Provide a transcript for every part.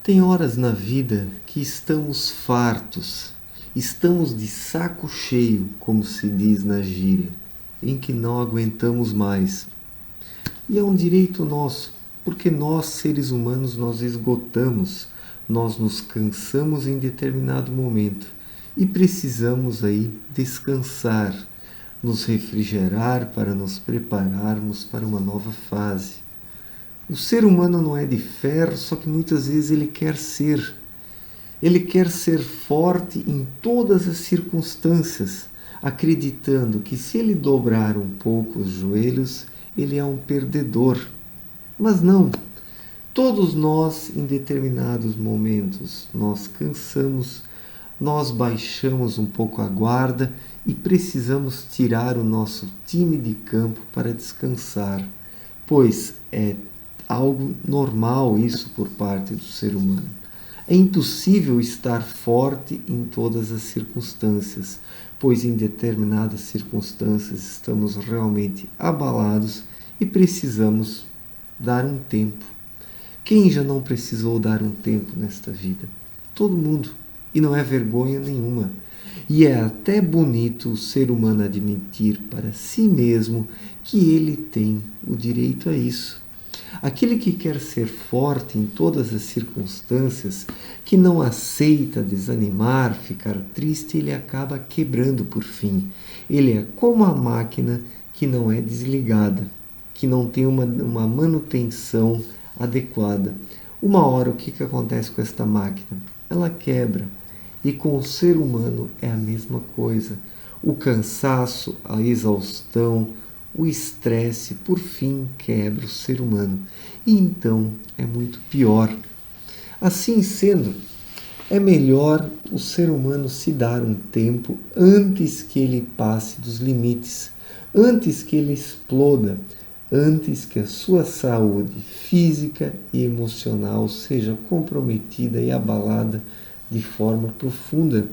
Tem horas na vida que estamos fartos, estamos de saco cheio, como se diz na gíria, em que não aguentamos mais. E é um direito nosso, porque nós, seres humanos, nós esgotamos, nós nos cansamos em determinado momento e precisamos aí descansar, nos refrigerar para nos prepararmos para uma nova fase. O ser humano não é de ferro, só que muitas vezes ele quer ser. Ele quer ser forte em todas as circunstâncias, acreditando que se ele dobrar um pouco os joelhos, ele é um perdedor. Mas não. Todos nós, em determinados momentos, nós cansamos, nós baixamos um pouco a guarda e precisamos tirar o nosso time de campo para descansar, pois é algo normal isso por parte do ser humano. É impossível estar forte em todas as circunstâncias, pois em determinadas circunstâncias estamos realmente abalados e precisamos dar um tempo. Quem já não precisou dar um tempo nesta vida? Todo mundo. E não é vergonha nenhuma. E é até bonito o ser humano admitir para si mesmo que ele tem o direito a isso. Aquele que quer ser forte em todas as circunstâncias, que não aceita desanimar, ficar triste, ele acaba quebrando por fim. Ele é como a máquina que não é desligada, que não tem uma manutenção adequada. Uma hora, o que acontece com esta máquina? Ela quebra. E com o ser humano é a mesma coisa. O cansaço, a exaustão, o estresse, por fim, quebra o ser humano. E então é muito pior. Assim sendo, é melhor o ser humano se dar um tempo antes que ele passe dos limites, antes que ele exploda, antes que a sua saúde física e emocional seja comprometida e abalada de forma profunda.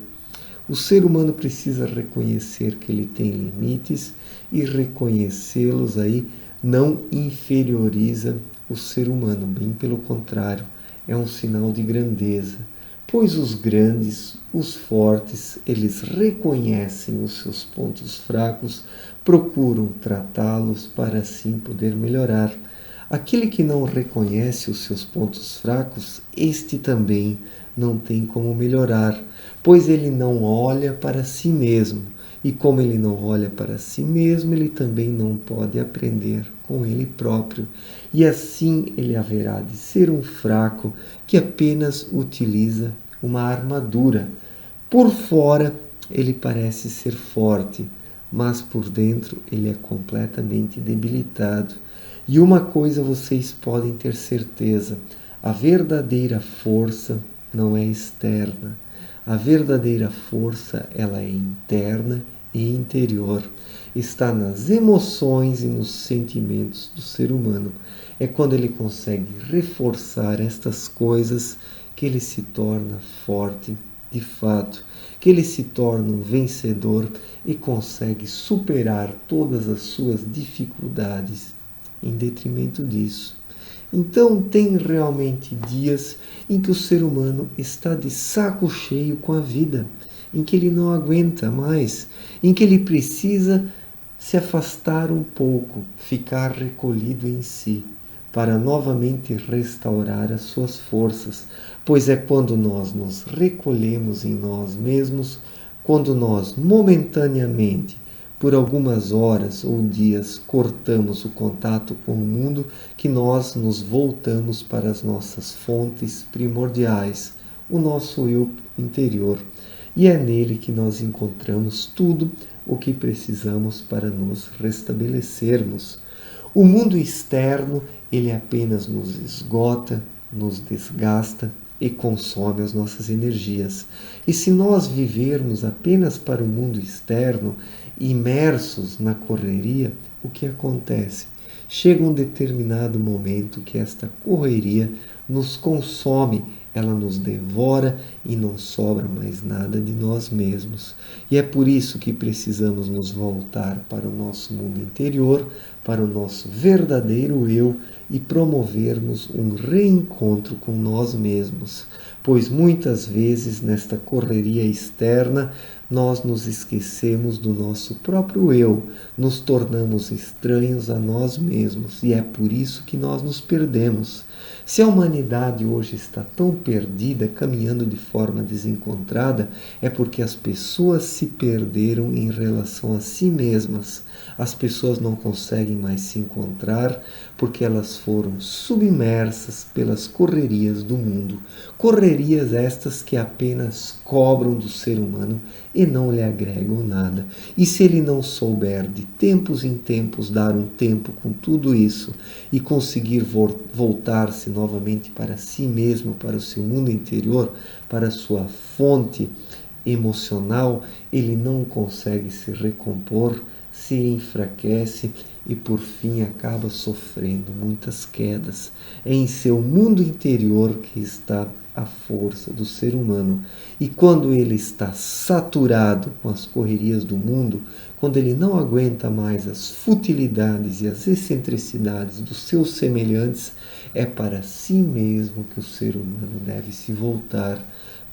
O ser humano precisa reconhecer que ele tem limites e reconhecê-los aí não inferioriza o ser humano, bem pelo contrário, é um sinal de grandeza, pois os grandes, os fortes, eles reconhecem os seus pontos fracos, procuram tratá-los para assim poder melhorar. Aquele que não reconhece os seus pontos fracos, este também não tem como melhorar, pois ele não olha para si mesmo. E como ele não olha para si mesmo, ele também não pode aprender com ele próprio. E assim ele haverá de ser um fraco que apenas utiliza uma armadura. Por fora ele parece ser forte, mas por dentro ele é completamente debilitado. E uma coisa vocês podem ter certeza: a verdadeira força não é externa. A verdadeira força, ela é interna e interior. Está nas emoções e nos sentimentos do ser humano. É quando ele consegue reforçar estas coisas que ele se torna forte de fato, que ele se torna um vencedor e consegue superar todas as suas dificuldades em detrimento disso. Então, tem realmente dias em que o ser humano está de saco cheio com a vida, em que ele não aguenta mais, em que ele precisa se afastar um pouco, ficar recolhido em si, para novamente restaurar as suas forças, pois é quando nós nos recolhemos em nós mesmos, quando nós momentaneamente por algumas horas ou dias cortamos o contato com o mundo, que nós nos voltamos para as nossas fontes primordiais, o nosso eu interior. E é nele que nós encontramos tudo o que precisamos para nos restabelecermos. O mundo externo, ele apenas nos esgota, nos desgasta e consome as nossas energias. E se nós vivermos apenas para o mundo externo, imersos na correria, o que acontece? Chega um determinado momento que esta correria nos consome, ela nos devora e não sobra mais nada de nós mesmos. E é por isso que precisamos nos voltar para o nosso mundo interior, para o nosso verdadeiro eu e promovermos um reencontro com nós mesmos, pois muitas vezes nesta correria externa nós nos esquecemos do nosso próprio eu, nos tornamos estranhos a nós mesmos e é por isso que nós nos perdemos. Se a humanidade hoje está tão perdida, caminhando de forma desencontrada, é porque as pessoas se perderam em relação a si mesmas. As pessoas não conseguem mais se encontrar porque elas foram submersas pelas correrias do mundo. Correrias estas que apenas cobram do ser humano e não lhe agregam nada. E se ele não souber de tempos em tempos dar um tempo com tudo isso e conseguir voltar-se novamente para si mesmo, para o seu mundo interior, para a sua fonte emocional, ele não consegue se recompor, se enfraquece e por fim acaba sofrendo muitas quedas. É em seu mundo interior que está a força do ser humano. E quando ele está saturado com as correrias do mundo, quando ele não aguenta mais as futilidades e as excentricidades dos seus semelhantes, é para si mesmo que o ser humano deve se voltar,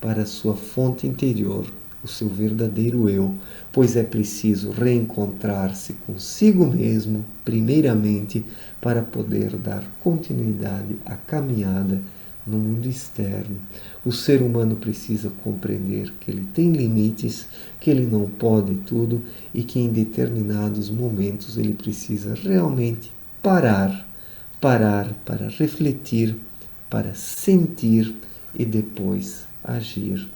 para a sua fonte interior, o seu verdadeiro eu, pois é preciso reencontrar-se consigo mesmo, primeiramente, para poder dar continuidade à caminhada no mundo externo. O ser humano precisa compreender que ele tem limites, que ele não pode tudo e que em determinados momentos ele precisa realmente parar para refletir, para sentir e depois agir.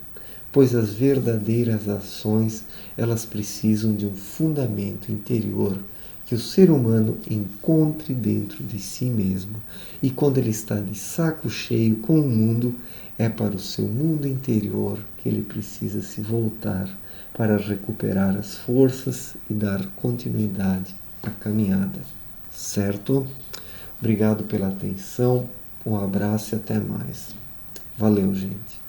Pois as verdadeiras ações, elas precisam de um fundamento interior que o ser humano encontre dentro de si mesmo. E quando ele está de saco cheio com o mundo, é para o seu mundo interior que ele precisa se voltar para recuperar as forças e dar continuidade à caminhada. Certo? Obrigado pela atenção, um abraço e até mais. Valeu, gente.